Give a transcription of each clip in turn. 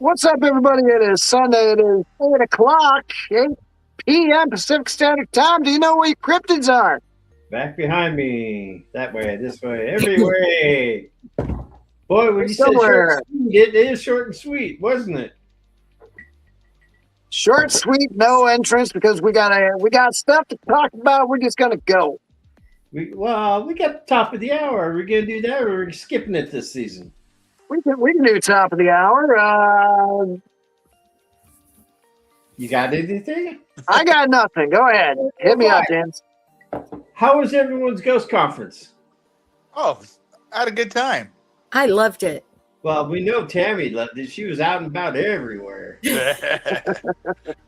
What's up, everybody? It is Sunday. It is 8 o'clock, 8 p.m. Pacific Standard Time. Do you know where your cryptids are? Back behind me. That way, this way, every way. Boy, when you said short Somewhere. and sweet, it is short and sweet, wasn't it? Short, sweet, no entrance because we got stuff to talk about. We're just gonna go. We got the top of the hour. Are we gonna do that, or are we skipping it this season? We can do top of the hour. You got anything? I got nothing. Go ahead, hit me up, James. How was everyone's ghost conference? Oh, I had a good time. I loved it. Well, we know Tammy loved it. She was out and about everywhere.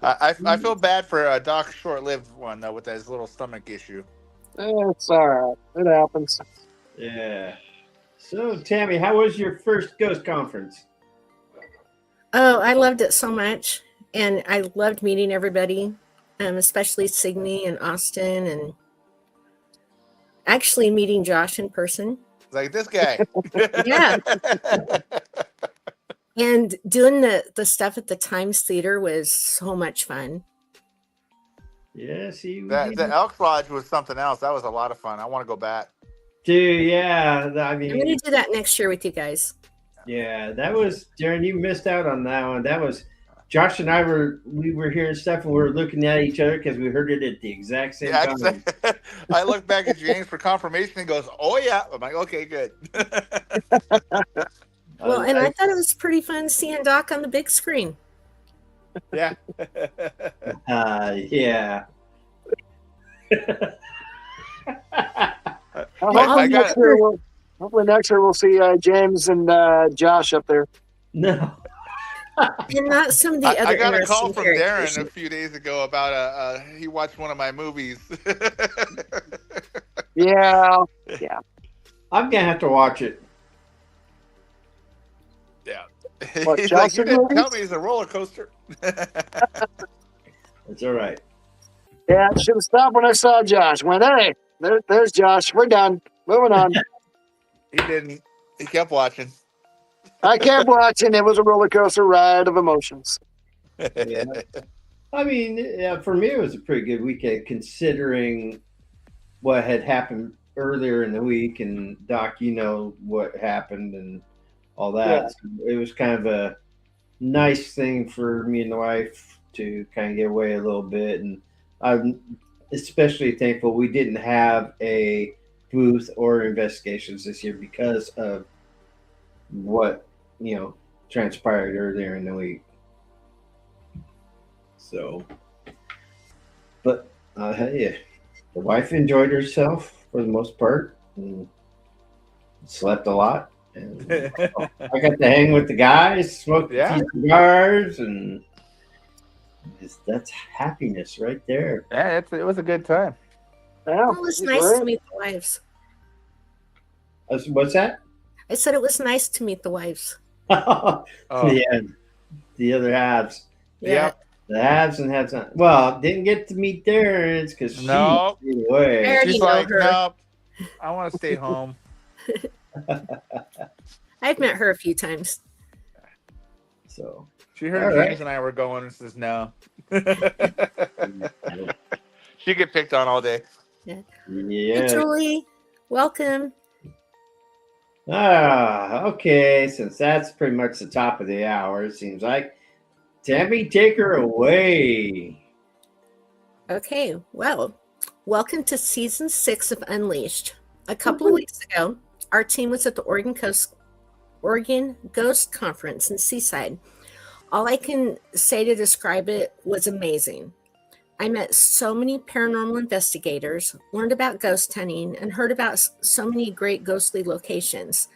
I feel bad for Doc's short-lived one though with his little stomach issue. It's all right. It happens. Yeah. So, Tammy, how was your first ghost conference? Oh, I loved it so much. And I loved meeting everybody, especially Signe and Austin, and actually meeting Josh in person. Like this guy. Yeah. And doing the stuff at the Times Theater was so much fun. Yeah, see, The Elks Lodge was something else. That was a lot of fun. I want to go back. dude, yeah. I I'm mean, going to do that next year with you guys. yeah, that was Darren. You missed out on that one. That was Josh and I were hearing stuff and we were looking at each other because we heard it at the exact same time. I look back at James for confirmation and goes, "Oh yeah." I'm like, "Okay, good." Well, and I thought it was pretty fun seeing Doc on the big screen. Yeah. Yeah. Hopefully next year we'll see James and Josh up there. No. And not some of the other I got a call interesting from characters. Darren a few days ago about he watched one of my movies. Yeah. I'm gonna have to watch it. Yeah. What, He's like, Josh's "You didn't movies? tell me it's a roller coaster." It's all right. Yeah, I should have stopped when I saw Josh. Went, hey, there's Josh. We're done. Moving on. He didn't. He kept watching. I kept watching. It was a roller coaster ride of emotions. Yeah. I mean, yeah, for me, it was a pretty good weekend considering what had happened earlier in the week. And Doc, you know what happened and all that. Yeah. So it was kind of a nice thing for me and the wife to kind of get away a little bit. And I'm especially thankful we didn't have a booth or investigations this year because of what transpired earlier in the week. So, but hey, the wife enjoyed herself for the most part and slept a lot. And I got to hang with the guys, smoke a few cigars, and that's happiness right there. Yeah, it was a good time. Yeah, It was nice to meet the wives. What's that? I said it was nice to meet the wives. Yeah, the other halves. Yeah. The haves and have not. Well, didn't get to meet theirs because No. away. I already She's know like, her. "No, I want to stay home." I've met her a few times. So She heard All James right. and I were going and says, "No." She get picked on all day. Hey, yeah. Julie, welcome. Okay. Since that's pretty much the top of the hour, it seems like. Tammy, take her away. Okay, well, welcome to season 6 of Unleashed. A couple of weeks ago, our team was at the Oregon Ghost Conference in Seaside. All I can say to describe it was amazing. I met so many paranormal investigators, learned about ghost hunting, and heard about so many great ghostly locations.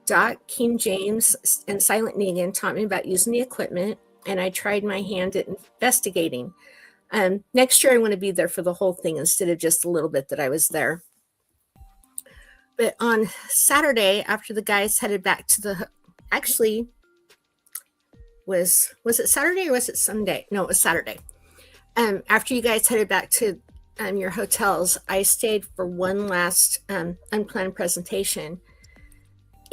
Doc, King James, and Silent Negan taught me about using the equipment, and I tried my hand at investigating. Next year, I want to be there for the whole thing instead of just a little bit that I was there. But on Saturday, after the guys headed back to the, actually, was it Saturday or was it Sunday? No, it was Saturday. After you guys headed back to your hotels, I stayed for one last unplanned presentation.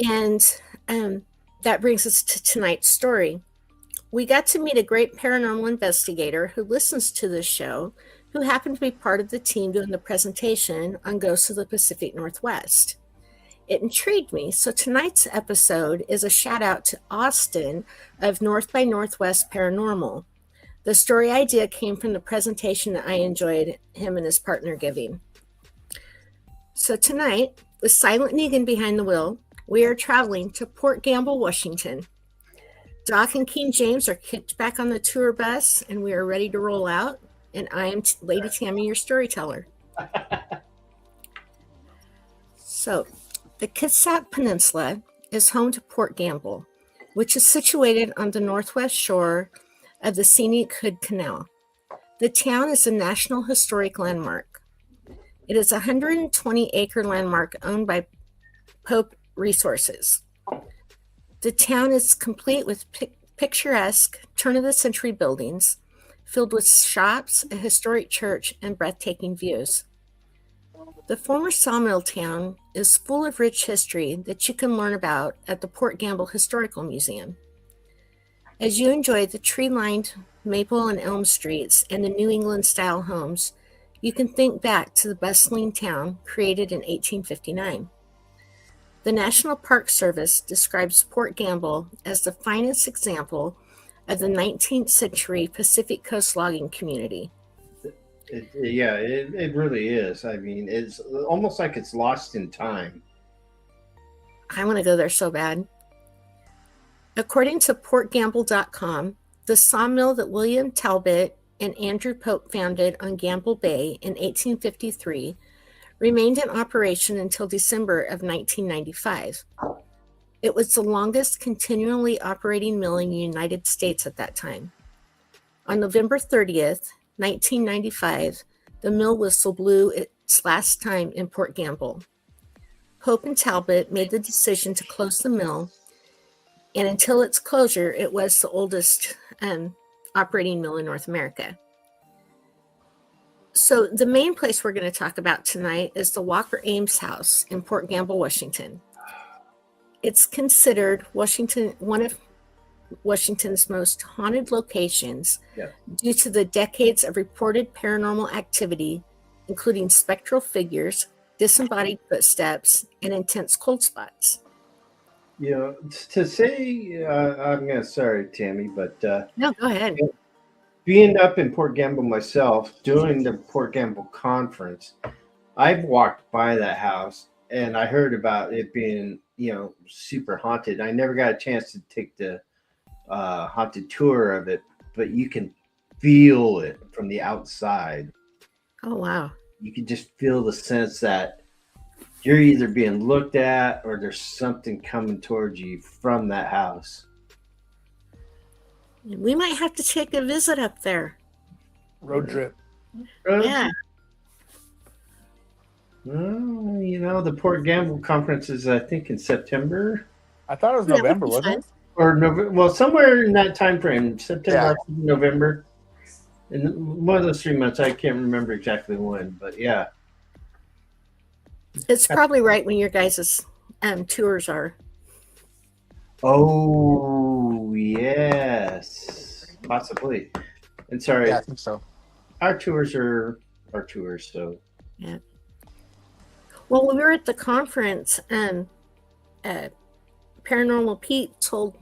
And that brings us to tonight's story. We got to meet a great paranormal investigator who listens to this show, who happened to be part of the team doing the presentation on Ghosts of the Pacific Northwest. It intrigued me, so tonight's episode is a shout out to Austin of North by Northwest Paranormal. The story idea came from the presentation that I enjoyed him and his partner giving. So tonight, with Silent Negan behind the wheel, we are traveling to Port Gamble, Washington. Doc and King James are kicked back on the tour bus, and we are ready to roll out. And I am Lady Tammy, your storyteller. So, the Kitsap Peninsula is home to Port Gamble, which is situated on the northwest shore of the scenic Hood Canal. The town is a National Historic Landmark. It is a 120-acre landmark owned by Pope Resources. The town is complete with picturesque turn-of-the-century buildings filled with shops, a historic church, and breathtaking views. The former sawmill town is full of rich history that you can learn about at the Port Gamble Historical Museum. As you enjoy the tree-lined maple and elm streets and the New England-style homes, you can think back to the bustling town created in 1859. The National Park Service describes Port Gamble as the finest example of the 19th century Pacific Coast logging community. It really is. I mean, it's almost like it's lost in time. I want to go there so bad. According to portgamble.com, the sawmill that William Talbot and Andrew Pope founded on Gamble Bay in 1853 remained in operation until December of 1995. It was the longest continually operating mill in the United States at that time. On November 30th, 1995, the mill whistle blew its last time in Port Gamble. Pope and Talbot made the decision to close the mill, and until its closure, it was the oldest operating mill in North America. So the main place we're going to talk about tonight is the Walker Ames house in Port Gamble, Washington. It's considered one of Washington's most haunted locations due to the decades of reported paranormal activity, including spectral figures, disembodied footsteps, and intense cold spots. You know, to say, sorry, Tammy, but no, go ahead. Being up in Port Gamble myself, doing the Port Gamble conference, I've walked by that house and I heard about it being, super haunted. I never got a chance to take the haunted tour of it, but you can feel it from the outside. Oh, wow. You can just feel the sense that you're either being looked at or there's something coming towards you from that house. We might have to take a visit up there. Road trip. Yeah. Well, the Port Gamble conference is, I think, in September. I thought it was November, wasn't it? Or November. Well, somewhere in that time frame, September, November. In one of those 3 months, I can't remember exactly when, but yeah. It's probably right when your guys' tours are. Oh, yes. Possibly. And sorry. Yeah, I think so. Our tours are our tours, so. Yeah. Well, when we were at the conference, Paranormal Pete told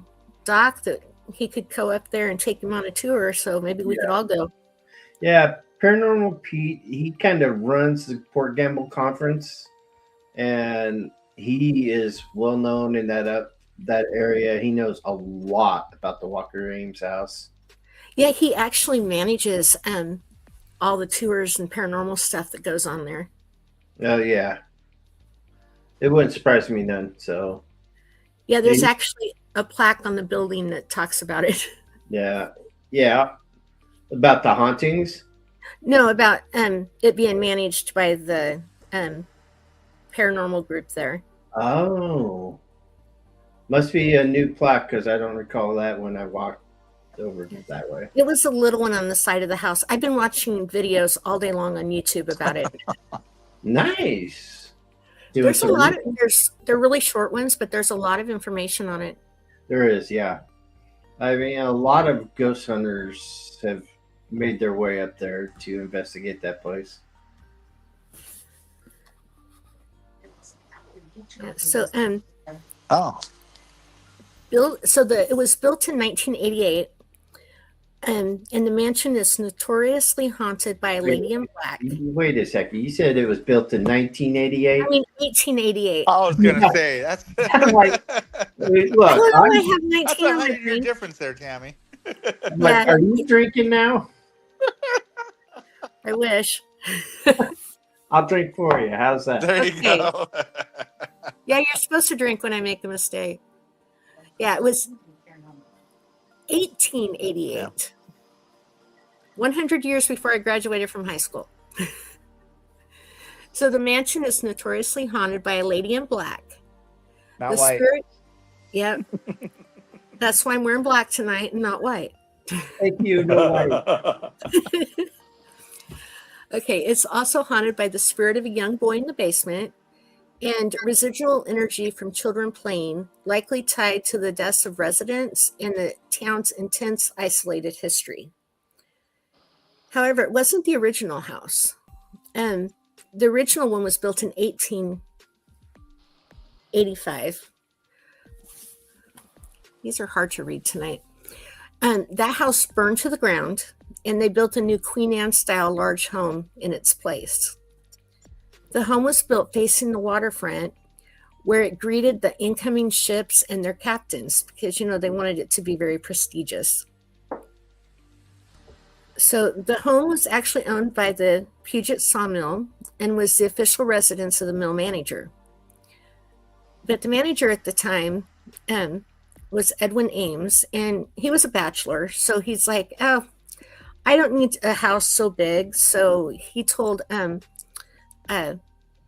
Doc that he could go up there and take him on a tour, so maybe we could all go. Yeah, Paranormal Pete, he kind of runs the Port Gamble conference, and he is well known in that area. He knows a lot about the Walker Ames house. Yeah, he actually manages all the tours and paranormal stuff that goes on there. Oh, yeah. It wouldn't surprise me none, so. Yeah, there's actually a plaque on the building that talks about it. Yeah. Yeah. About the hauntings? No, about it being managed by the paranormal group there. Oh. Must be a new plaque because I don't recall that when I walked over that way. It was a little one on the side of the house. I've been watching videos all day long on YouTube about it. Nice. There's a lot of they're really short ones, but there's a lot of information on it. There is, yeah. I mean, a lot of ghost hunters have made their way up there to investigate that place. Yeah, so Oh, it was built in 1988. And the mansion is notoriously haunted by a Wait, lady in black. wait a second. You said it was built in 1988? I mean, 1888. I was gonna say that's I'm like, I look, don't know why I have that's 19 a on my 100-year brain. difference there, Tammy. I'm like, Yeah. are you drinking now? I wish. I'll drink for you. How's that? There you Okay. go. Yeah, you're supposed to drink when I make a mistake. Yeah, it was 1888. Yeah. 100 years before I graduated from high school. So the mansion is notoriously haunted by a lady in black. Not The white. spirit. Yep. That's why I'm wearing black tonight and not white. Thank you. No way. Okay, it's also haunted by the spirit of a young boy in the basement and residual energy from children playing, likely tied to the deaths of residents and the town's intense isolated history. However, it wasn't the original house. The original one was built in 1885. These are hard to read tonight. That house burned to the ground, and they built a new Queen Anne style large home in its place. The home was built facing the waterfront, where it greeted the incoming ships and their captains, because they wanted it to be very prestigious. So the home was actually owned by the Puget Sawmill and was the official residence of the mill manager. But the manager at the time was Edwin Ames, and he was a bachelor. So he's like, oh, I don't need a house so big. So he told the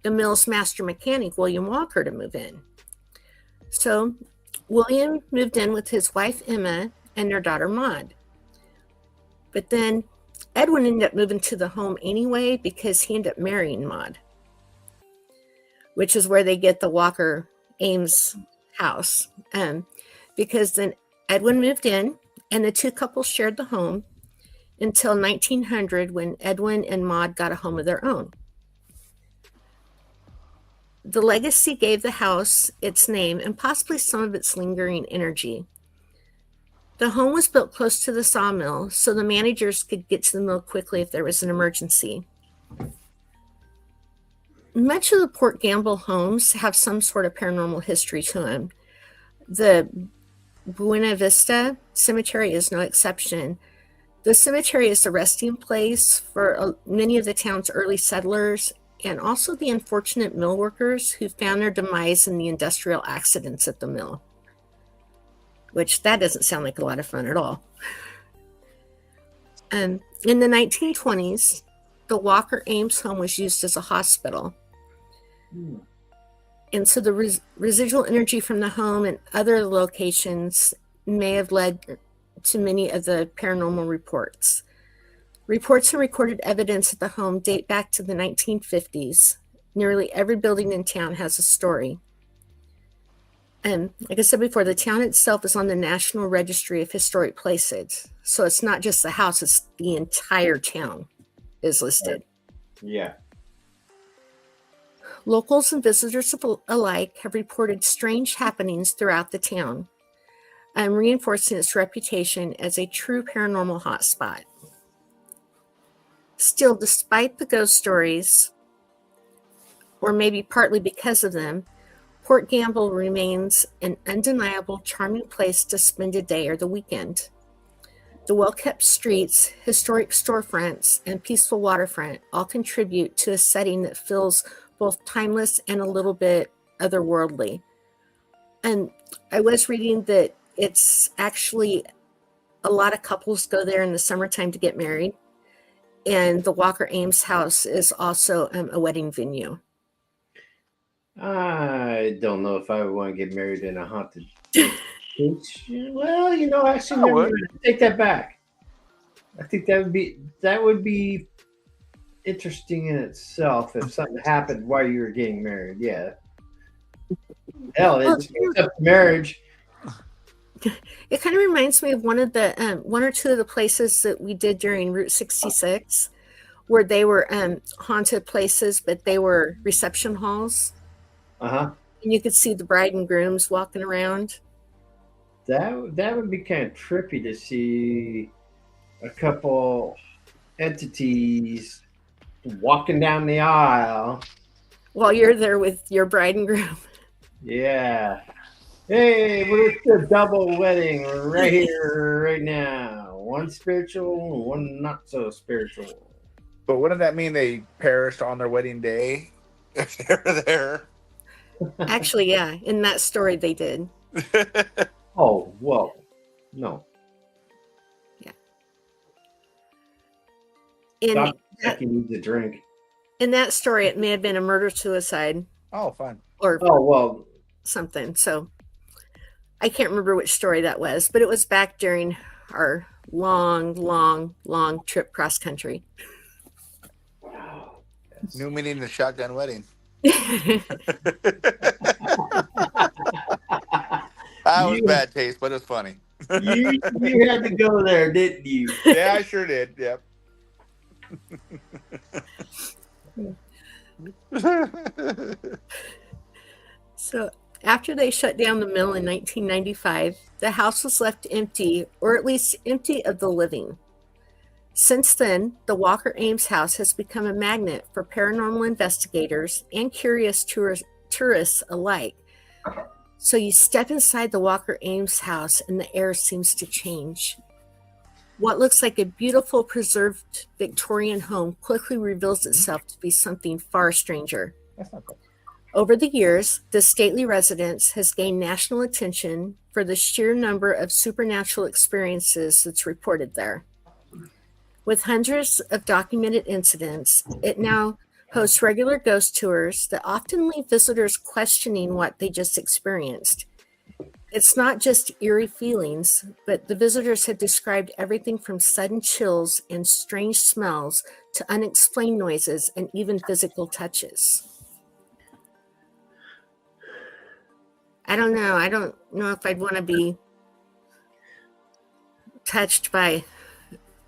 mill's master mechanic, William Walker, to move in. So William moved in with his wife, Emma, and their daughter, Maud. But then Edwin ended up moving to the home anyway because he ended up marrying Maud, which is where they get the Walker Ames house. Because then Edwin moved in and the two couples shared the home until 1900 when Edwin and Maud got a home of their own. The legacy gave the house its name and possibly some of its lingering energy. The home was built close to the sawmill, so the managers could get to the mill quickly if there was an emergency. Much of the Port Gamble homes have some sort of paranormal history to them. The Buena Vista Cemetery is no exception. The cemetery is the resting place for many of the town's early settlers and also the unfortunate mill workers who found their demise in the industrial accidents at the mill. Which that doesn't sound like a lot of fun at all. In the 1920s, the Walker Ames home was used as a hospital. And so the residual energy from the home and other locations may have led to many of the paranormal reports. Reports and recorded evidence at the home date back to the 1950s. Nearly every building in town has a story. And like I said before, the town itself is on the National Registry of Historic Places. So it's not just the house, it's the entire town is listed. Yeah. Locals and visitors alike have reported strange happenings throughout the town, reinforcing its reputation as a true paranormal hotspot. Still, despite the ghost stories, or maybe partly because of them, Port Gamble remains an undeniable, charming place to spend a day or the weekend. The well-kept streets, historic storefronts, and peaceful waterfront all contribute to a setting that feels both timeless and a little bit otherworldly. And I was reading that it's actually a lot of couples go there in the summertime to get married. And the Walker Ames house is also a wedding venue. I don't know if I would want to get married in a haunted beach. Well, actually, I would. take that back. I think that would be interesting in itself if something happened while you were getting married. Yeah. Hell, it's up to marriage. It kind of reminds me of one of the one or two of the places that we did during Route 66, where they were haunted places, but they were reception halls, Uh-huh. and you could see the bride and grooms walking around. That would be kind of trippy to see a couple entities walking down the aisle. While you're there with your bride and groom. Yeah. Hey, we're the double wedding right here, right now. One spiritual and one not so spiritual. But wouldn't that mean they perished on their wedding day if they were there? Actually, yeah, in that story they did. Oh, whoa. No. In Dr. that, Becky needs a drink. in that story, it may have been a murder-suicide Oh, fun. or Oh, well. something. So I can't remember which story that was, but it was back during our long trip cross country. Wow. New meaning the shotgun wedding. That was bad taste, but it's funny. you had to go there, didn't you? Yeah, I sure did. Yep. So after they shut down the mill in 1995, the house was left empty, or at least empty of the living. Since then, the Walker Ames house has become a magnet for paranormal investigators and curious tourists alike. So you step inside the Walker Ames house and the air seems to change. What looks like a beautiful preserved Victorian home quickly reveals itself to be something far stranger. That's not cool. Over the years, the stately residence has gained national attention for the sheer number of supernatural experiences that's reported there. With hundreds of documented incidents, it now hosts regular ghost tours that often leave visitors questioning what they just experienced. It's not just eerie feelings, but the visitors have described everything from sudden chills and strange smells to unexplained noises and even physical touches. I don't know. I don't know if I'd want to be touched by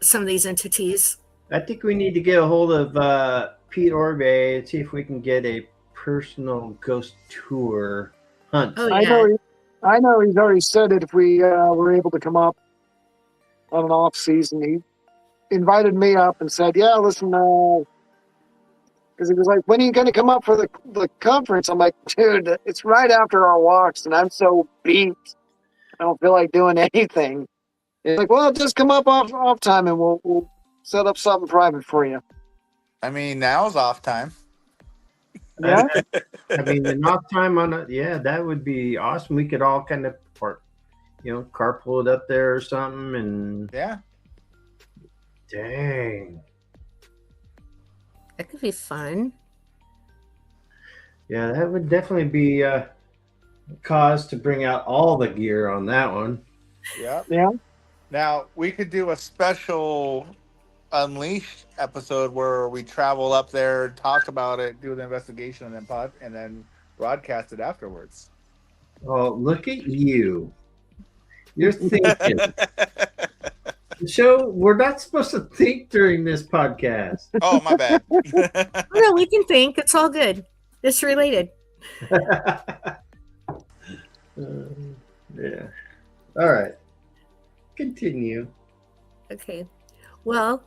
some of these entities. I think we need to get a hold of Pete Orbe and see if we can get a personal ghost tour hunt. Oh, I yeah. I know he's already said it if we were able to come up on an off season. He invited me up and said, yeah, listen, because he was like, when are you going to come up for the conference? I'm like, dude, it's right after our walks, and I'm so beat. I don't feel like doing anything. He's like, well, just come up off time, and we'll set up something private for you. I mean, now's off time. Yeah? I mean, an off time on it, yeah, that would be awesome. We could all kind of carpool it up there or something. And Yeah. dang, That could be fun. yeah, that would definitely be a cause to bring out all the gear on that one. Yep. Yeah. Now we could do a special Unleashed episode where we travel up there, talk about it, do the investigation, and then broadcast it afterwards. Oh, look at you! You're thinking. So we're not supposed to think during this podcast. Oh, my bad. No, we can think. It's all good. It's related. Yeah. All right. Continue. Okay. Well,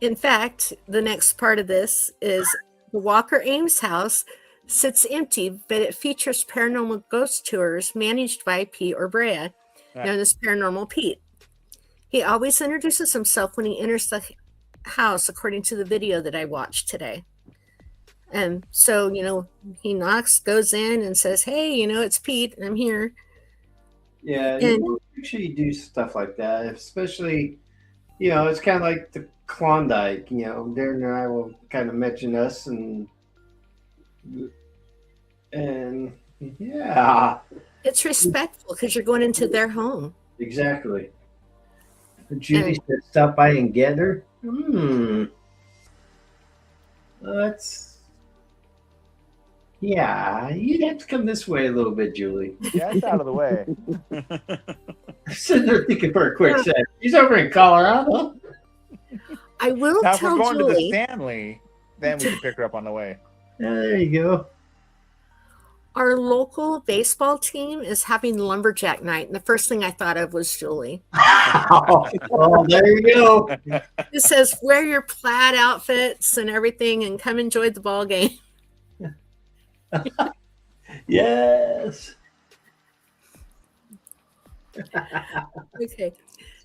in fact, the next part of this is the Walker Ames house sits empty, but it features paranormal ghost tours managed by Pete Orbrea, known as Paranormal Pete. He always introduces himself when he enters the house, according to the video that I watched today. So, he knocks, goes in, and says, hey, it's Pete, I'm here. Yeah, And make sure you do stuff like that, especially, it's kind of like the Klondike. Darren and I will kind of mention us, and yeah, it's respectful because you're going into their home. exactly. Judy said, "Stop by and get her." Yeah, you'd have to come this way a little bit, Julie. Yeah, it's out of the way. I'm sitting there thinking for a quick second. She's over in Colorado. I will Now, if we're tell going to the Julie, Stanley, then we can pick her up on the way. Yeah, there you go. our local baseball team is having lumberjack night, and the first thing I thought of was Julie. Oh, there you go. It says, wear your plaid outfits and everything and come enjoy the ball game. Yes. Okay.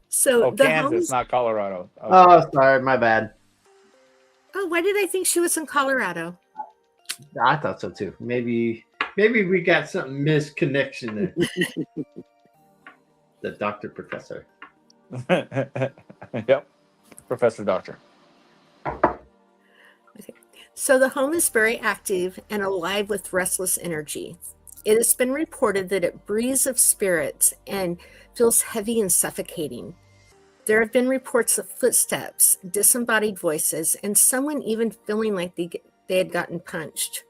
So Oh, the Kansas, homes. not Colorado. Okay. Oh, sorry, my bad. Oh, why did I think she was in Colorado? I thought so too. Maybe we got some misconnection there. The doctor professor. Yep. Professor Doctor. So the home is very active and alive with restless energy. It has been reported that it breathes of spirits and feels heavy and suffocating. There have been reports of footsteps, disembodied voices, and someone even feeling like they had gotten punched.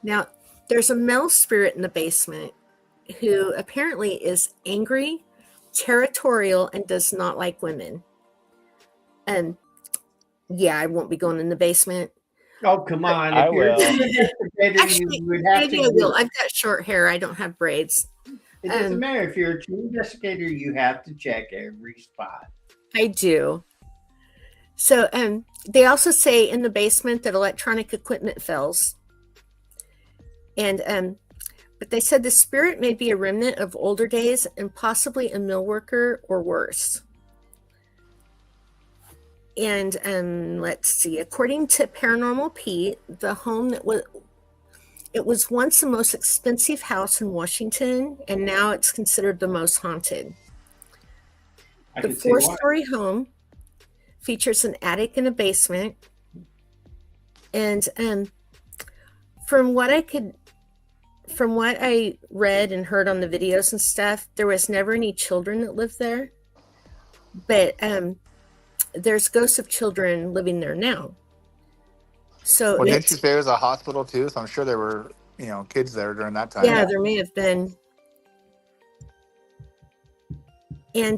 Now, there's a male spirit in the basement who apparently is angry, territorial, and does not like women. And yeah, I won't be going in the basement. Oh, come on. I If you're will. an investigator, Actually, you would have maybe to. I will. I've got short hair. I don't have braids. It doesn't matter. If you're a true investigator, you have to check every spot. I do. So they also say in the basement that electronic equipment fails. And but they said the spirit may be a remnant of older days and possibly a mill worker or worse. And let's see, according to Paranormal Pete, the home it was once the most expensive house in Washington, and now it's considered the most haunted. The 4-story home features an attic and a basement. And from what I read and heard on the videos and stuff, there was never any children that lived there. But there's ghosts of children living there now. So Well, didn't you say it was a hospital too? So I'm sure there were, kids there during that time. Yeah, there may have been. And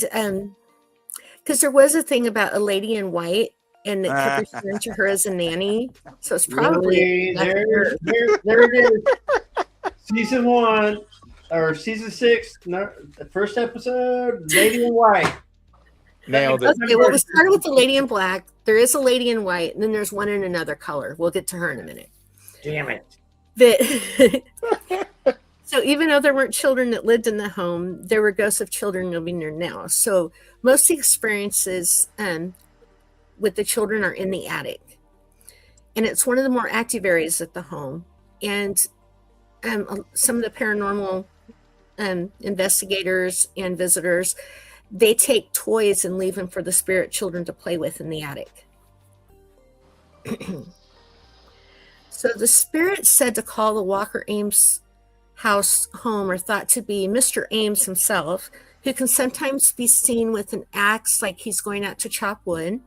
because there was a thing about a lady in white, and it kept referring to her as a nanny. So it's probably there it is. Season 1 or season 6, the first episode, Lady in White. Nailed it. Okay, well, we started with the lady in black. There is a lady in white, and then there's one in another color. We'll get to her in a minute. Damn it. So even though there weren't children that lived in the home, there were ghosts of children living there now. So most of the experiences with the children are in the attic. And it's one of the more active areas at the home. And some of the paranormal investigators and visitors, they take toys and leave them for the spirit children to play with in the attic. So the spirit said to call the Walker Ames house home are thought to be Mr. Ames himself, who can sometimes be seen with an axe like he's going out to chop wood.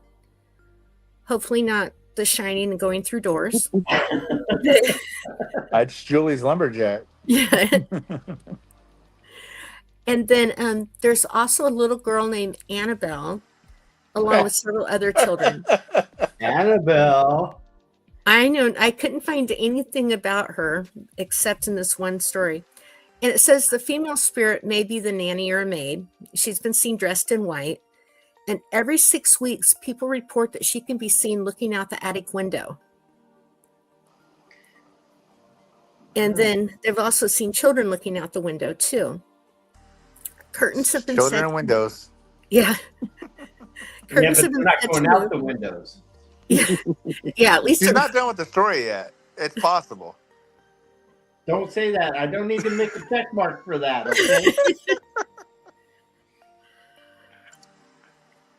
Hopefully not The Shining and going through doors. That's Julie's lumberjack. Yeah. And then there's also a little girl named Annabelle, along with several other children. Annabelle. I know, I couldn't find anything about her except in this one story. And it says the female spirit may be the nanny or a maid. She's been seen dressed in white. And every 6 weeks, people report that she can be seen looking out the attic window. And then they've also seen children looking out the window too. Curtains have been Children set. and windows. Yeah. Curtains Yeah, have but been they're not set going to out move. the windows. Yeah, at least She's not done with the story yet. It's possible. Don't say that. I don't need to make a check mark for that, okay?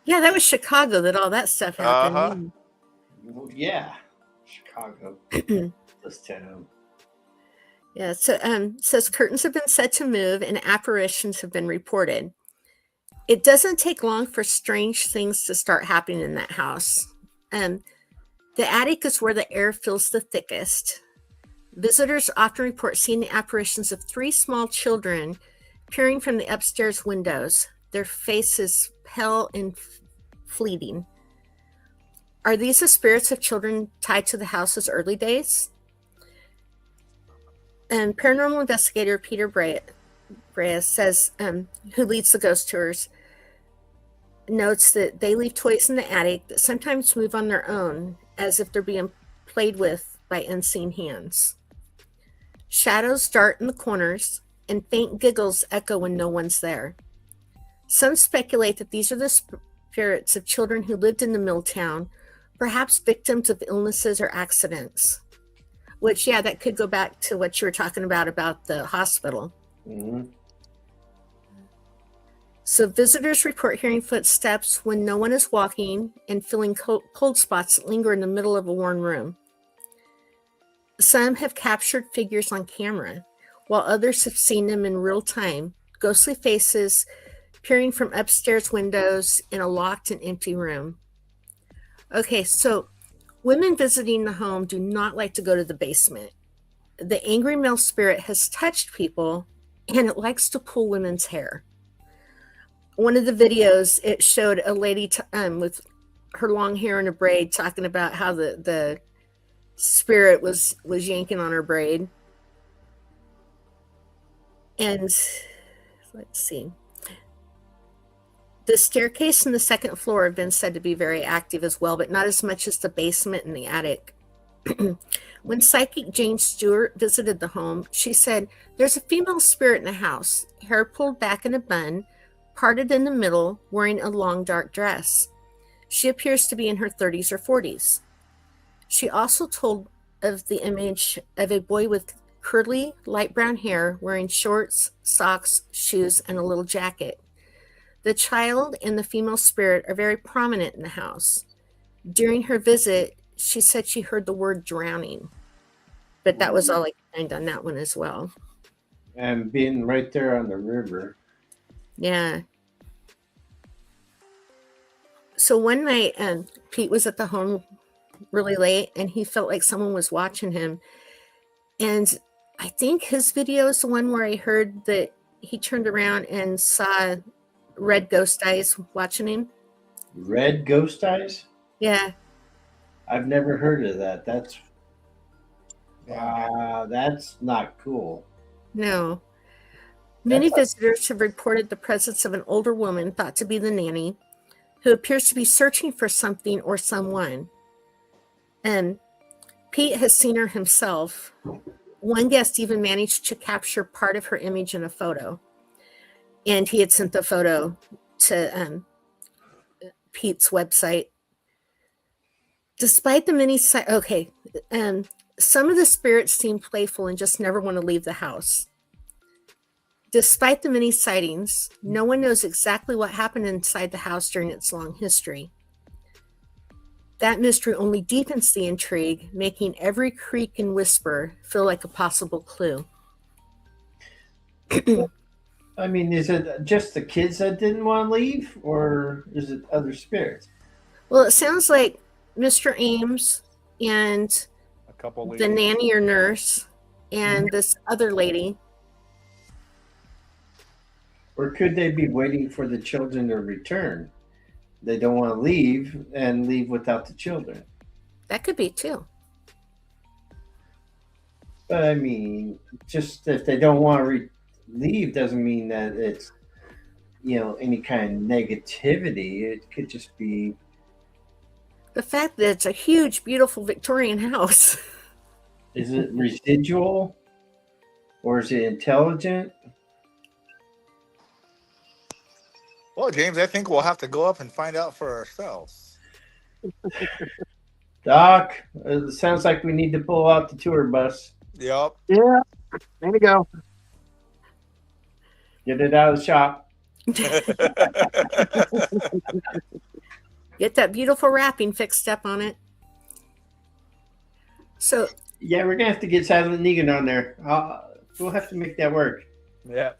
Yeah, that was Chicago that all that stuff happened. Well, yeah. Chicago. This town. Yeah, so says curtains have been said to move and apparitions have been reported. It doesn't take long for strange things to start happening in that house. The attic is where the air feels the thickest. Visitors often report seeing the apparitions of 3 small children peering from the upstairs windows, their faces pale and fleeting. Are these the spirits of children tied to the house's early days? And paranormal investigator Peter Brea says, who leads the ghost tours, notes that they leave toys in the attic that sometimes move on their own, as if they're being played with by unseen hands. Shadows dart in the corners, and faint giggles echo when no one's there. Some speculate that these are the spirits of children who lived in the mill town, perhaps victims of illnesses or accidents. Which, yeah, that could go back to what you were talking about the hospital. Mm-hmm. So visitors report hearing footsteps when no one is walking and feeling cold spots that linger in the middle of a worn room. Some have captured figures on camera, while others have seen them in real time, ghostly faces peering from upstairs windows in a locked and empty room. Okay, so women visiting the home do not like to go to the basement. The angry male spirit has touched people, and it likes to pull women's hair. One of the videos, it showed a lady with her long hair in a braid talking about how the spirit was yanking on her braid. And let's see. The staircase and the second floor have been said to be very active as well, but not as much as the basement and the attic. When psychic Jane Stewart visited the home, she said, "There's a female spirit in the house, hair pulled back in a bun, parted in the middle, wearing a long dark dress. She appears to be in her 30s or 40s. She also told of the image of a boy with curly, light brown hair, wearing shorts, socks, shoes, and a little jacket. The child and the female spirit are very prominent in the house. During her visit, she said she heard the word drowning." But that was all I could find on that one as well. And being right there on the river. Yeah. So one night, Pete was at the home really late, and he felt like someone was watching him. And I think his video is the one where I heard that he turned around and saw red ghost eyes watching him. Red ghost eyes? Yeah. I've never heard of that. That's not cool. No. Many visitors have reported the presence of an older woman thought to be the nanny, who appears to be searching for something or someone. And Pete has seen her himself. One guest even managed to capture part of her image in a photo. And he had sent the photo to Pete's website. Despite the many some of the spirits seem playful and just never want to leave the house. Despite the many sightings, no one knows exactly what happened inside the house during its long history. That mystery only deepens the intrigue, making every creak and whisper feel like a possible clue. I mean, is it just the kids that didn't want to leave, or is it other spirits? Well, it sounds like Mr. Ames and A couple the nanny or nurse and this other lady. Or could they be waiting for the children to return? They don't want to leave and leave without the children. That could be too. But I mean, just if they don't want to leave doesn't mean that it's, any kind of negativity. It could just be The fact that it's a huge, beautiful Victorian house. Is it residual or is it intelligent? Well, James, I think we'll have to go up and find out for ourselves. Doc, it sounds like we need to pull out the tour bus. Yep. Yeah, there we go. Get it out of the shop. Get that beautiful wrapping fixed up on it. So, Yeah, we're going to have to get Silent Negan on there. We'll have to make that work. Yeah.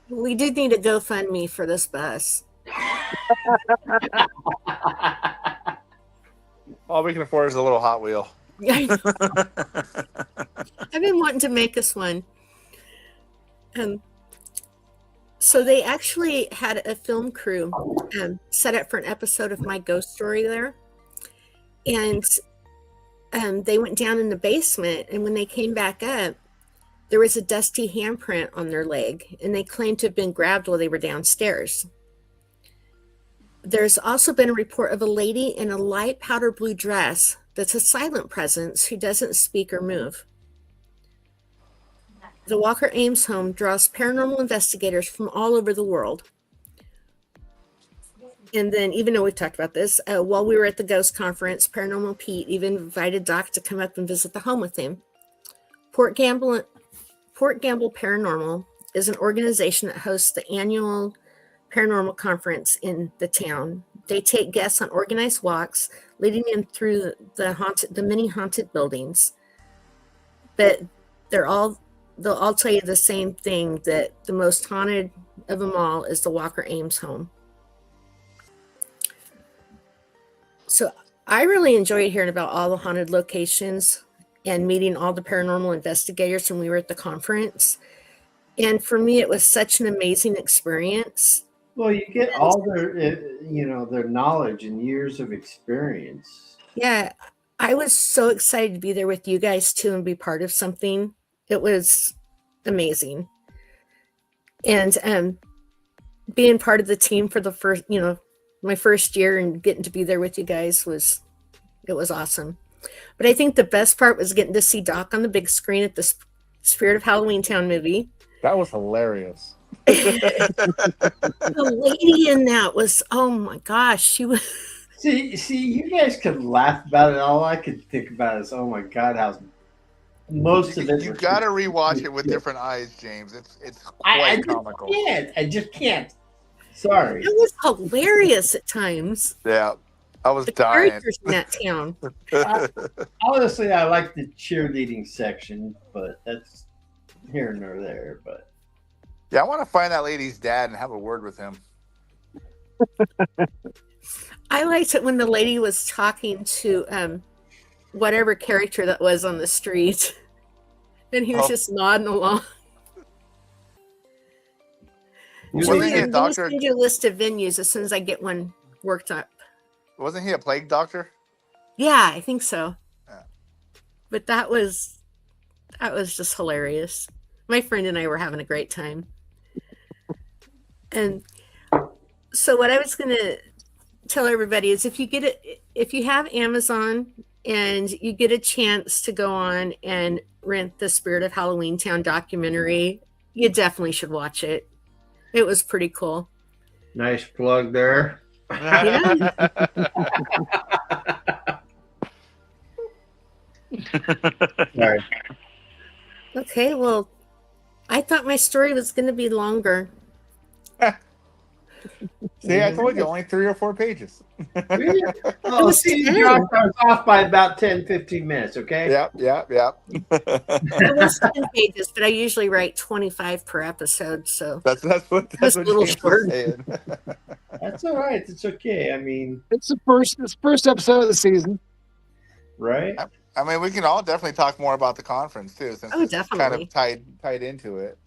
we did need a GoFundMe for this bus. All we can afford is a little Hot Wheel. I've been wanting to make us one. So they actually had a film crew set up for an episode of My Ghost Story there. And they went down in the basement, and when they came back up, there was a dusty handprint on their leg, and they claimed to have been grabbed while they were downstairs. There's also been a report of a lady in a light powder blue dress that's a silent presence who doesn't speak or move. The Walker Ames home draws paranormal investigators from all over the world. And then, even though we've talked about this, while we were at the Ghost Conference, Paranormal Pete even invited Doc to come up and visit the home with him. Port Gamble Paranormal is an organization that hosts the annual paranormal conference in the town. They take guests on organized walks, leading them through the many haunted buildings. But they'll all tell you the same thing, that the most haunted of them all is the Walker Ames home. So I really enjoyed hearing about all the haunted locations and meeting all the paranormal investigators when we were at the conference. And for me, it was such an amazing experience. Well, you get all their, their knowledge and years of experience. Yeah, I was so excited to be there with you guys too and be part of something. It was amazing. And being part of the team for the first, my first year and getting to be there with you guys was awesome. But I think the best part was getting to see Doc on the big screen at the Spirit of Halloween Town movie. That was hilarious. The lady in that was, oh my gosh, she was. See, you guys could laugh about it. All I could think about is, oh my God, how most of it. You got to rewatch it with different eyes, James. It's quite comical. I just can't. Sorry. It was hilarious at times. Yeah, I was The dying. characters in that town. Honestly, I like the cheerleading section, but that's here and there. But Yeah, I want to find that lady's dad and have a word with him. I liked it when the lady was talking to whatever character that was on the street, and he was just nodding along. Wasn't he a I'm doctor? going to send you a list of venues as soon as I get one worked up. Wasn't he a plague doctor? Yeah, I think so. Yeah. But that was just hilarious. My friend and I were having a great time. And so what I was going to tell everybody is, if you have Amazon and you get a chance to go on and rent the Spirit of Halloween Town documentary, you definitely should watch it. It was pretty cool. nice plug there. Yeah. Sorry. Okay, well, I thought my story was going to be longer. See, I told you, only 3 or 4 pages. Oh, see, you dropped us off by about 10, 15 minutes, okay? Yep. It was 10 pages, but I usually write 25 per episode, so That's what That's a little James was short. saying. That's all right. It's okay. I mean, It's the first episode of the season. right? I mean, we can all definitely talk more about the conference too, since Oh, it's kind definitely. of tied into it.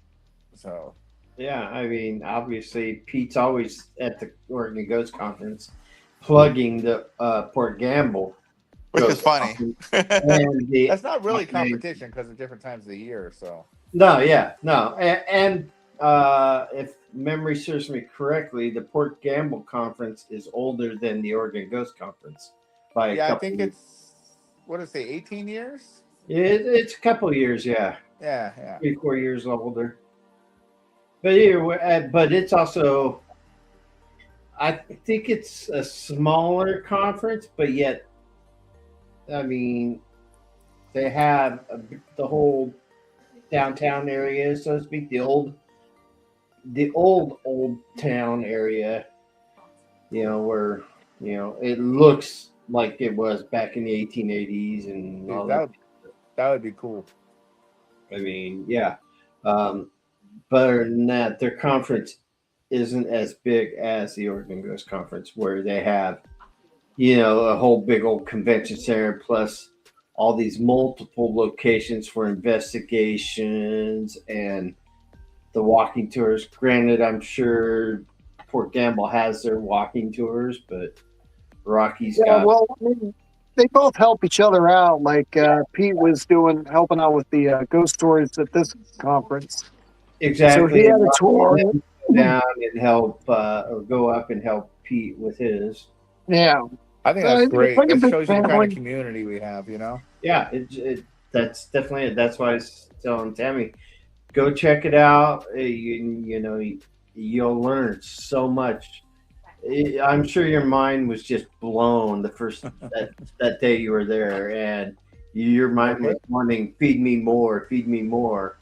So Yeah, I mean, obviously, Pete's always at the Oregon Ghost Conference plugging the Port Gamble. which Ghost is funny. Conference. And the, That's not really competition because of different times of the year. So no. And if memory serves me correctly, the Port Gamble Conference is older than the Oregon Ghost Conference by a yeah, I couple think years. it's, what did it say, 18 years? It's a couple of years, yeah. Yeah. 3-4 years older. But here, but it's also, I think it's a smaller conference, but yet, I mean, they have the whole downtown area, so to speak, the old town area. Where it looks like it was back in the 1880s and all Dude, that would be cool. I mean, yeah. Better than that, their conference isn't as big as the Oregon Ghost Conference, where they have, a whole big old convention center plus all these multiple locations for investigations and the walking tours. Granted, I'm sure Port Gamble has their walking tours, but Rocky's Yeah, got well, I mean, they both help each other out. Like Pete was helping out with the ghost stories at this conference, so he exactly. had And a tour. Rocky's go down and help or go up and help Pete with his. Yeah, I think so that's it's great. like a That big shows you the kind of family. community we have, you know? Yeah, that's definitely it. That's why I was telling Tammy, go check it out. You'll learn so much. I'm sure your mind was just blown the first that day you were there, and your mind was wanting feed me more, feed me more.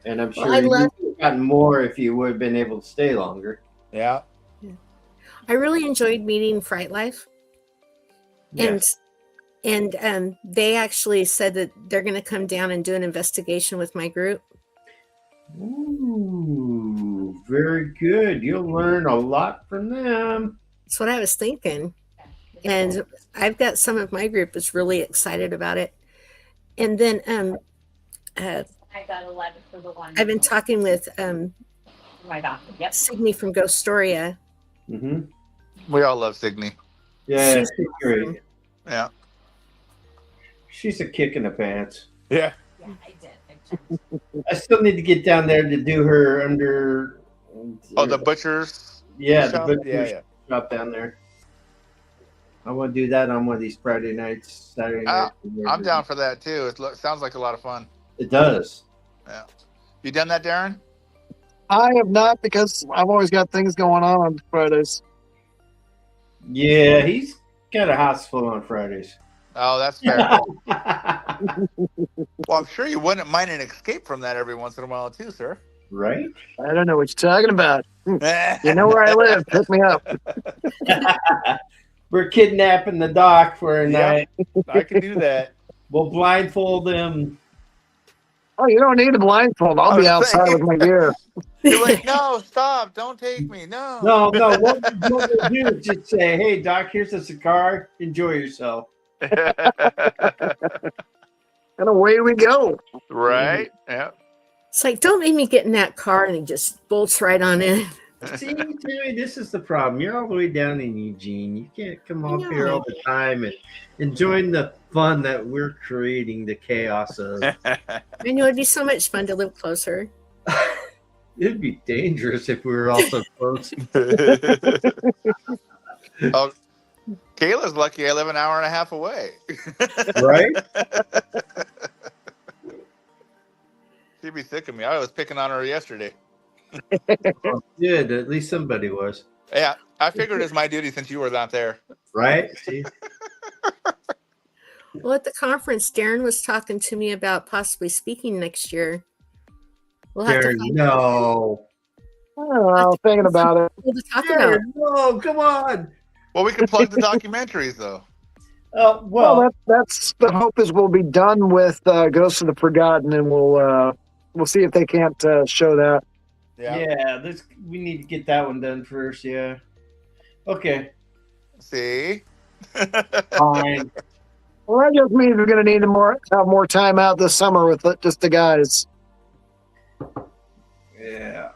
And I'm Well, sure I you love. would have gotten more if you would have been able to stay longer. Yeah. I really enjoyed meeting Fright Life, and they actually said that they're going to come down and do an investigation with my group. Ooh, very good. You'll learn a lot from them. That's what I was thinking, and I've got some of my group is really excited about it. And then uh, I got 11 for the one. I've been talking with My doctor. Yep. Sydney from Ghostoria. Mm-hmm. We all love Signe. Yeah, She's she's great. Yeah. She's a kick in the pants. Yeah. Yeah, I did. I checked. I still need to get down there to do her under. Oh, the butchers. Yeah, the shop? butcher shop down there. I want to do that on one of these Friday nights, Saturday nights. I'm down for that too. It sounds like a lot of fun. It does. Yeah. You done that, Darren? I have not, because I've always got things going on Fridays. Yeah, he's got a house full on Fridays. Oh, that's fair. Well, I'm sure you wouldn't mind an escape from that every once in a while too, sir. Right? I don't know what you're talking about. You know where I live. Pick me up. We're kidnapping the doc for a Yeah. night. I can do that. We'll blindfold him. Oh, you don't need a blindfold. I'll be outside with my gear. You're like, no, stop. Don't take me. No. No. What we'll do is just say, hey, Doc, here's a cigar. Enjoy yourself. And away we go. Right? Yeah. It's like, don't make me get in that car, and he just bolts right on in. See, Tammy, this is the problem. You're all the way down in Eugene. You can't come I up here know. all the time and enjoying the fun that we're creating, the chaos of. I know it'd be so much fun to live closer. It'd be dangerous if we were all so close. Oh, Kayla's lucky I live an hour and a half away. Right? She'd be sick of me. I was picking on her yesterday. Good. At least somebody was. Yeah, I figured it's my duty since you were not there. Right? See? Well, at the conference, Darren was talking to me about possibly speaking next year. We'll have There to you find out go. I don't know. Thinking about it. what to talk There about. you go. Come on. Well, we can plug the documentaries though. Oh, Well, that's the hope is we'll be done with Ghosts of the Forgotten, and we'll see if they can't show that. Yeah. we need to get that one done first. Yeah. Okay. See? Fine. Well, that just means we're going to need to have more time out this summer with just the guys. Yeah.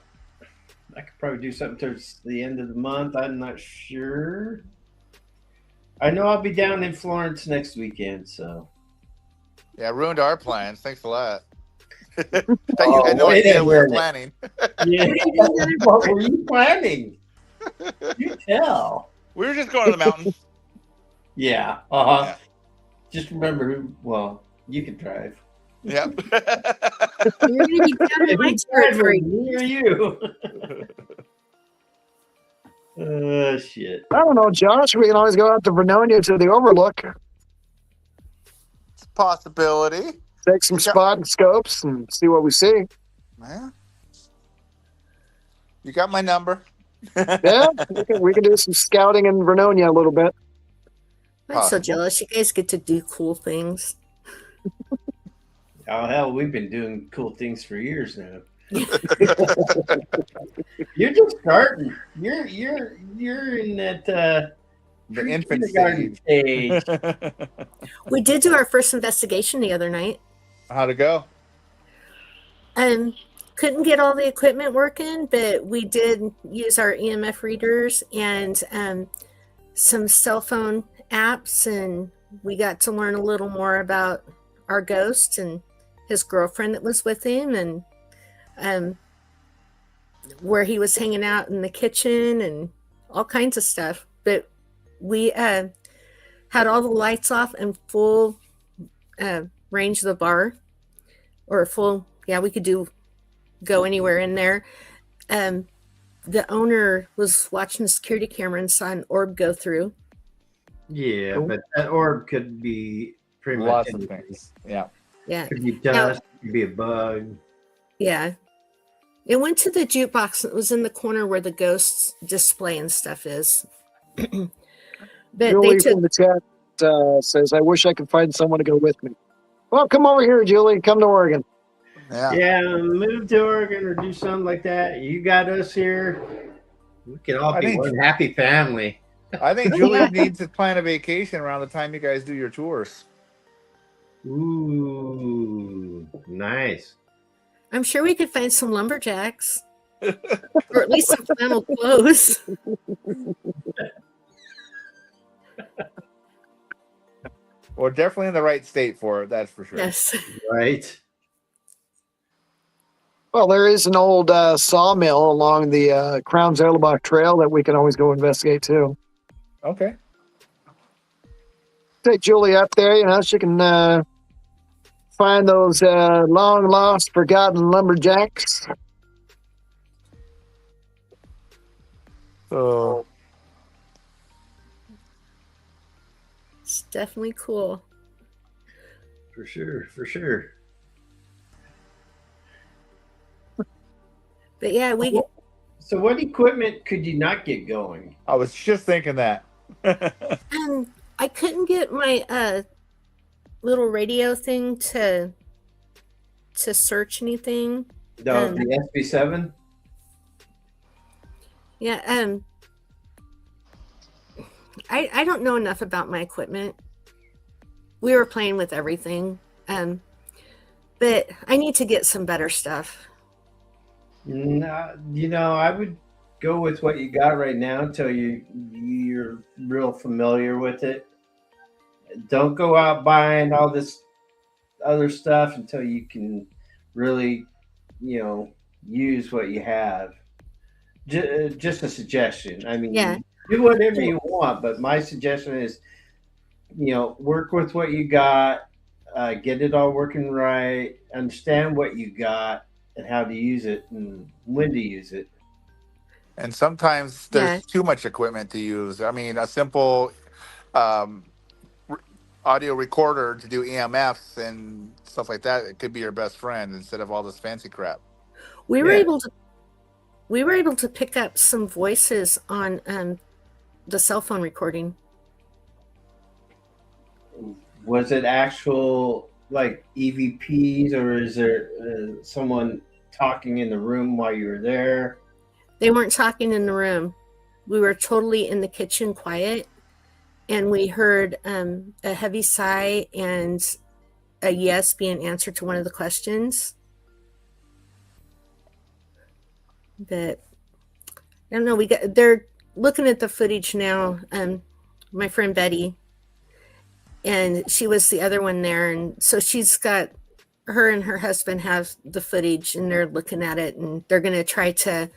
I could probably do something towards the end of the month. I'm not sure. I know I'll be down in Florence next weekend, so. Yeah, ruined our plans. Thanks a lot. That Oh, you had no wait a idea we were minute. planning. Yeah. What were you planning? You tell. We were just going to the mountains. Yeah. Uh-huh. Yeah. Just remember you can drive. Yep. You're going to be down in my territory. Near you. Shit. I don't know, Josh. We can always go out to Vernonia to the Overlook, It's a possibility. take some spot and scopes, and see what we see. Yeah. You got my number. Yeah, we can do some scouting in Vernonia a little bit. I'm so Possible. jealous. You guys get to do cool things. Oh hell, we've been doing cool things for years now. You're just starting. You're in that The infant Kindergarten stage. stage. We did do our first investigation the other night. How'd it go? Couldn't get all the equipment working, but we did use our EMF readers and some cell phone apps, and we got to learn a little more about our ghost and his girlfriend that was with him, and where he was hanging out in the kitchen and all kinds of stuff. But we had all the lights off and full range of the bar, or full, yeah, we could go anywhere in there. The owner was watching the security camera and saw an orb go through. Yeah, but that orb could be pretty much Lots of anything. things. Yeah. Yeah, Could be dust, could be a bug. yeah. It went to the jukebox. It was in the corner where the ghosts display and stuff is. But Julie they took, from the chat says, "I wish I could find someone to go with me." Well, come over here, Julie. Come to Oregon. Yeah. Yeah, move to Oregon or do something like that. You got us here. We can all I be think- one happy family. I think Julia needs to plan a vacation around the time you guys do your tours. Ooh, nice. I'm sure we could find some lumberjacks, or at least some flannel clothes. We're definitely in the right state for it, that's for sure. Yes. Right. Well, there is an old sawmill along the Crown Zerlebach Trail that we can always go investigate too. Okay. Take Julie up there, she can find those long lost, forgotten lumberjacks. So It's definitely cool. For sure, for sure. But yeah, So what equipment could you not get going? I was just thinking that. I couldn't get my little radio thing to search anything. The SB7? Yeah, I don't know enough about my equipment. We were playing with everything. But I need to get some better stuff. No, I would go with what you got right now until you're real familiar with it. Don't go out buying all this other stuff until you can really, use what you have. Just a suggestion. I mean, Yeah. do whatever you want, but my suggestion is, work with what you got, get it all working right, understand what you got and how to use it and when to use it. And sometimes there's too much equipment to use. I mean, a simple audio recorder to do EMFs and stuff like that, it could be your best friend instead of all this fancy crap. We were able to pick up some voices on the cell phone recording. Was it actual like EVPs, or is there someone talking in the room while you were there? They weren't talking in the room. We were totally in the kitchen quiet, and we heard a heavy sigh and a yes be an answer to one of the questions. But I don't know. They're looking at the footage now. My friend Betty, and she was the other one there, and so her and her husband have the footage, and they're looking at it, and they're going to try to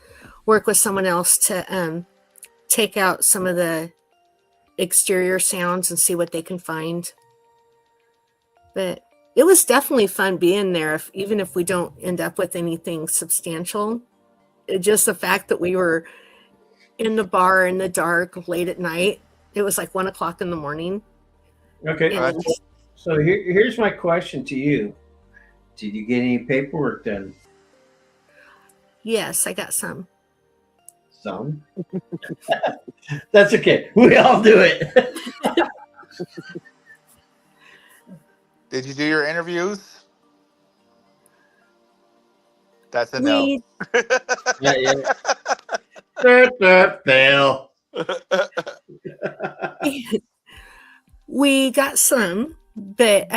work with someone else to take out some of the exterior sounds and see what they can find. But it was definitely fun being there, even if we don't end up with anything substantial. Just the fact that we were in the bar in the dark late at night. It was like 1:00 in the morning. Okay. And So here's my question to you. Did you get any paperwork done? yes, I got some. Some. That's okay. We all do it. Did you do your interviews? That's a no. We Yeah. Fail. We got some, but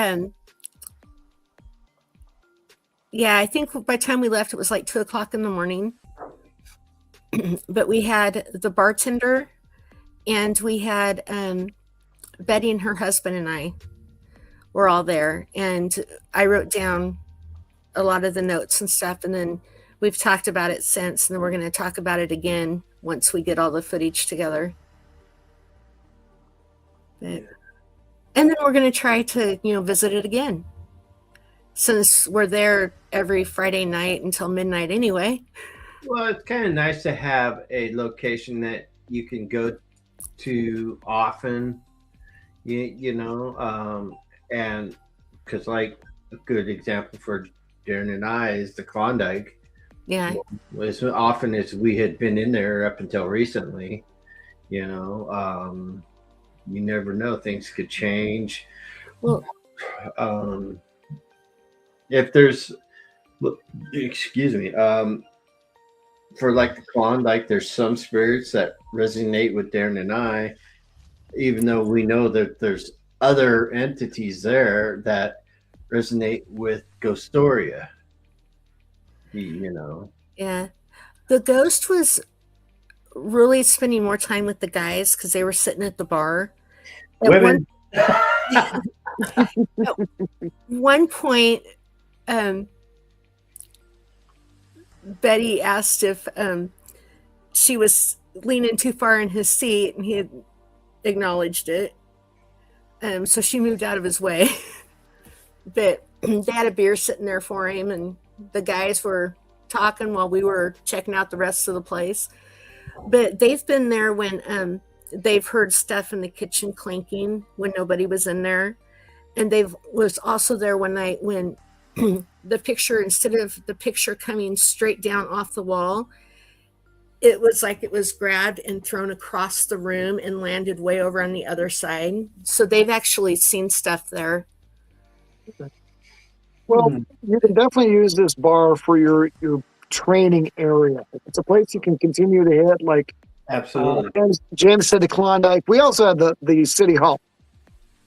yeah, I think by the time we left, it was like 2 o'clock in the morning. But we had the bartender, and we had Betty and her husband and I were all there, and I wrote down a lot of the notes and stuff, and then we've talked about it since, and then we're going to talk about it again once we get all the footage together. But, and then we're going to try to, visit it again, since we're there every Friday night until midnight anyway. Well, it's kind of nice to have a location that you can go to often, and because like a good example for Darren and I is the Klondike. Yeah. As often as we had been in there up until recently, you never know, things could change. Well, if there's, excuse me, for like the Klondike, there's some spirits that resonate with Darren and I, even though we know that there's other entities there that resonate with Ghostoria. Yeah. The ghost was really spending more time with the guys because they were sitting at the bar. Women. At one point, Betty asked if she was leaning too far in his seat, and he had acknowledged it. So she moved out of his way. But they had a beer sitting there for him, and the guys were talking while we were checking out the rest of the place. But they've been there when they've heard stuff in the kitchen clinking when nobody was in there. And they was also there one night when the picture, instead of the picture coming straight down off the wall, it was like it was grabbed and thrown across the room and landed way over on the other side. So they've actually seen stuff there. Well, you can definitely use this bar for your training area. It's a place you can continue to hit. Like Absolutely. as James said, the Klondike. We also had the City Hall.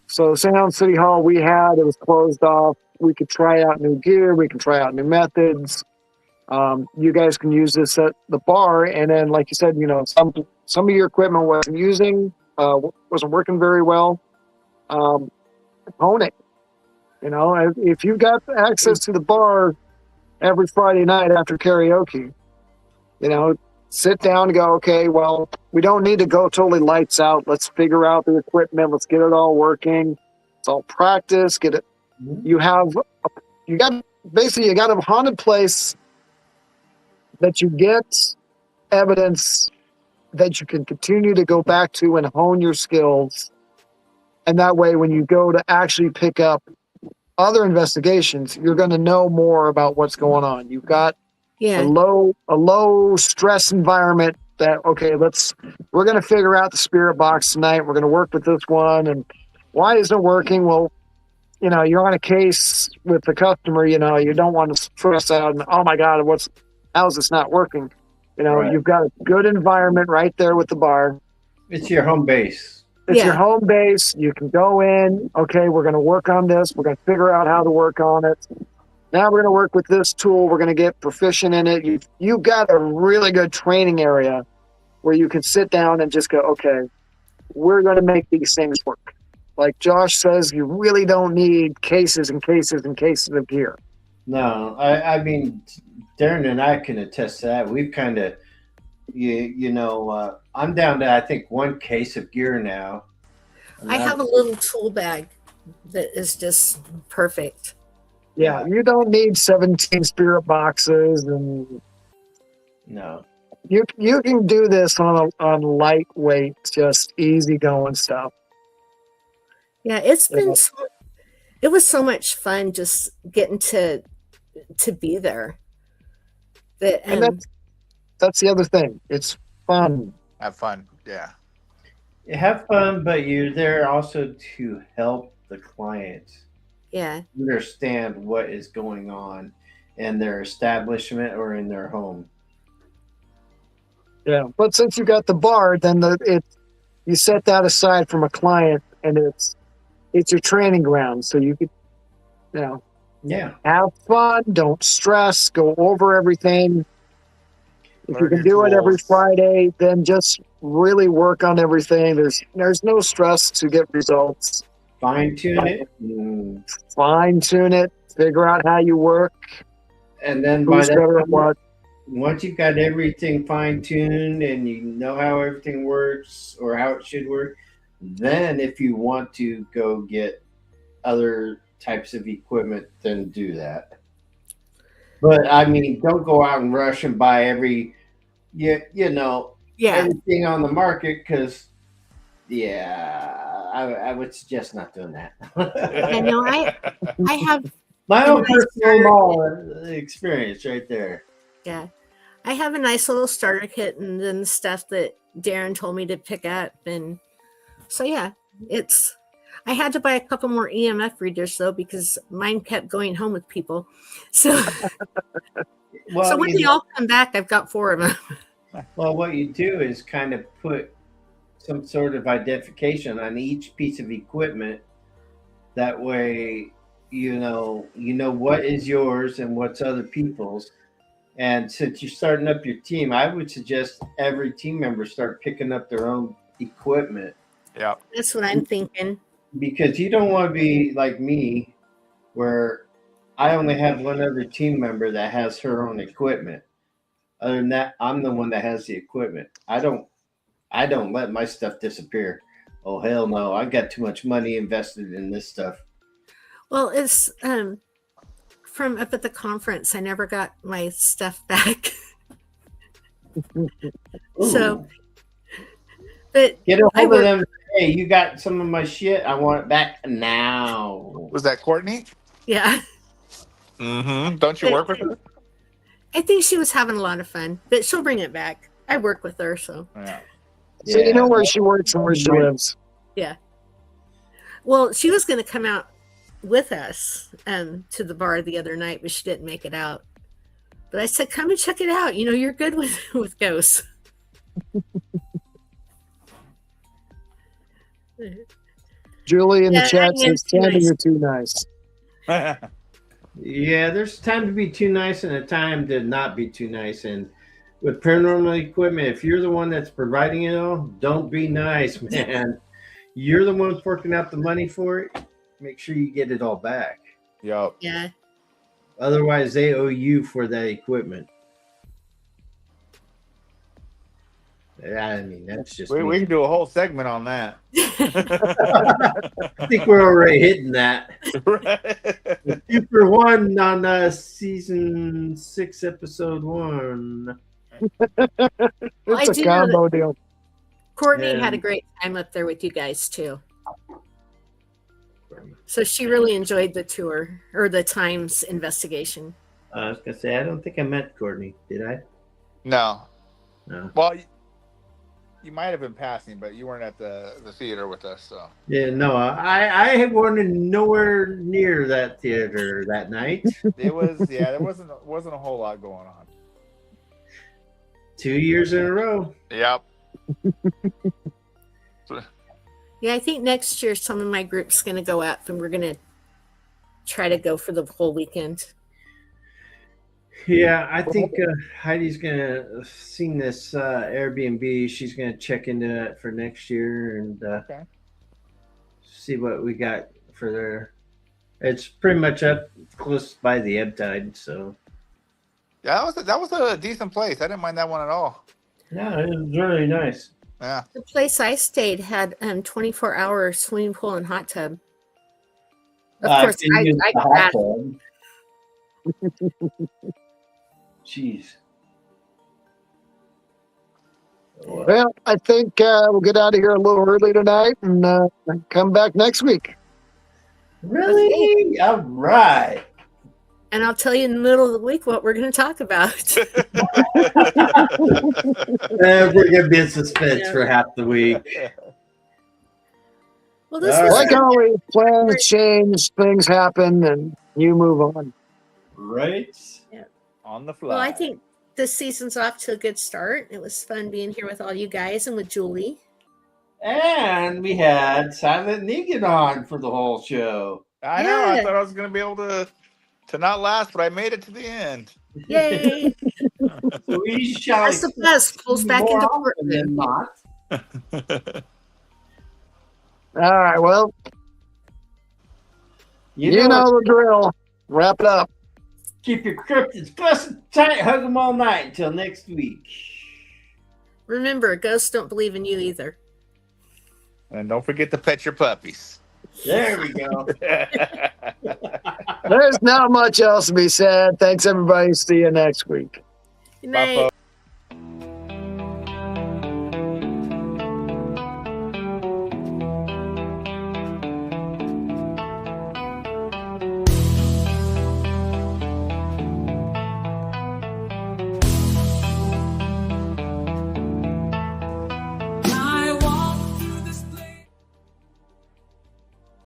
So Sound City Hall it was closed off. We could try out new gear. We can try out new methods. You guys can use this at the bar, and then, like you said, some of your equipment wasn't working very well. Hone it. If you've got access to the bar every Friday night after karaoke, sit down and go, okay, well, we don't need to go totally lights out. Let's figure out the equipment. Let's get it all working. It's all practice. Get it. You got a haunted place that you get evidence that you can continue to go back to and hone your skills. And that way, when you go to actually pick up other investigations, you're going to know more about what's going on. You've got a low stress environment that, okay, we're going to figure out the spirit box tonight. We're going to work with this one. And why isn't it working? Well, you're on a case with the customer, you don't want to stress out and, oh my God, how's this not working? Right. You've got a good environment right there with the bar. It's your home base. It's your home base. You can go in. Okay, we're going to work on this. We're going to figure out how to work on it. Now we're going to work with this tool. We're going to get proficient in it. You've got a really good training area where you can sit down and just go, okay, we're going to make these things work. Like Josh says, you really don't need cases and cases and cases of gear. No, I mean, Darren and I can attest to that. We've kind of, I'm down to, I think, one case of gear now. I have a little tool bag that is just perfect. Yeah, you don't need 17 spirit boxes, and no, you can do this on lightweight, just easy going stuff. Yeah, it was so much fun just getting to be there. And that's the other thing. It's fun. Have fun. Yeah. You have fun, but you're there also to help the client understand what is going on in their establishment or in their home. Yeah, but since you got the bar, then you set that aside from a client, and it's your training ground. So you could, you know, Yeah. have fun, don't stress, go over everything. If you Learn can your do it every tools. Friday, then just really work on everything. There's no stress to get results. Fine tune it. Fine tune it, figure out how you work, And then by who's that better at time, what. once you've got everything fine tuned and you know how everything works or how it should work, then if you want to go get other types of equipment, then do that. But I mean, don't go out and rush and buy you know, Yeah. everything on the market because, yeah, I would suggest not doing that. I know. I have My a own nice personal experience right there. Yeah. I have a nice little starter kit and then stuff that Darren told me to pick up. And so, yeah, I had to buy a couple more EMF readers though, because mine kept going home with people. So, Well, so when they all come back, I've got 4 of them. well, what you do is kind of put some sort of identification on each piece of equipment. That way, you know what is yours and what's other people's. And since you're starting up your team, I would suggest every team member start picking up their own equipment Yeah. That's what I'm thinking. because you don't want to be like me, where I only have one other team member that has her own equipment. Other than that, I'm the one that has the equipment. I don't let my stuff disappear. Oh hell no! I got too much money invested in this stuff. Well, it's from up at the conference, I never got my stuff back. So, Ooh. but Get a I hold of work- them. Hey, you got some of my shit. I want it back now. Was that Courtney? yeah, Mm-hmm. Don't you work with her? I think she was having a lot of fun, but she'll bring it back. I work with her, so Yeah. So you know Yeah. where she works and where she lives. yeah. Well, she was going to come out with us to the bar the other night, but she didn't make it out. But I said, come and check it out. You know, you're good with ghosts. Julie in the Yeah, chat I am says, too Sandy, nice. you're too nice. Yeah, there's a time to be too nice and a time to not be too nice. And with paranormal equipment, if you're the one that's providing it all, don't be nice, man. You're the one forking out the money for it. Make sure you get it all back. Yup. Yeah. Otherwise, they owe you for that equipment. I mean, that's just We me. can do a whole segment on that. I think we're already hitting that. Right. 2 for 1 on season 6, episode 1. Well, I It's a do know that combo deal. Courtney had a And- great time up there with you guys too. So she really enjoyed the tour or the Times investigation. I was gonna say I don't think I met Courtney. Did I? No. No. Well, you might have been passing, but you weren't at the theater with us. So Yeah, no. I wanted nowhere near that theater that night. it was there wasn't a whole lot going on. 2 years in a row. Yep. Yeah, I think next year some of my group's going to go out and we're going to try to go for the whole weekend. Yeah, I think Heidi's gonna seen this Airbnb. She's gonna check into it for next year and Okay. see what we got for there. It's pretty much up close by the ebb tide, so Yeah, that was a decent place. I didn't mind that one at all. yeah, it was really nice. Yeah. The place I stayed had 24-hour swimming pool and hot tub. Of course, can I use the hot crashed. tub. Jeez. Well, I think we'll get out of here a little early tonight and come back next week. Really? All right. And I'll tell you in the middle of the week what we're going to talk about. We're gonna be in suspense Yeah. for half the week. Well, this All was Like always, plans change, things happen, and you move on. Right? On the fly. well, I think this season's off to a good start. It was fun being here with all you guys and with Julie. And we had Silent Negan on for the whole show. I know. I Yeah. thought I was going to be able to not last, but I made it to the end. Yay! So we shall That's the best. Pulls back more into often than Portland. not. All right. Well, you know the drill. Wrap it up. Keep your cryptids busted tight. Hug them all night until next week. Remember, ghosts don't believe in you either. And don't forget to pet your puppies. There we go. There's not much else to be said. Thanks, everybody. See you next week. Good Bye, night. folks.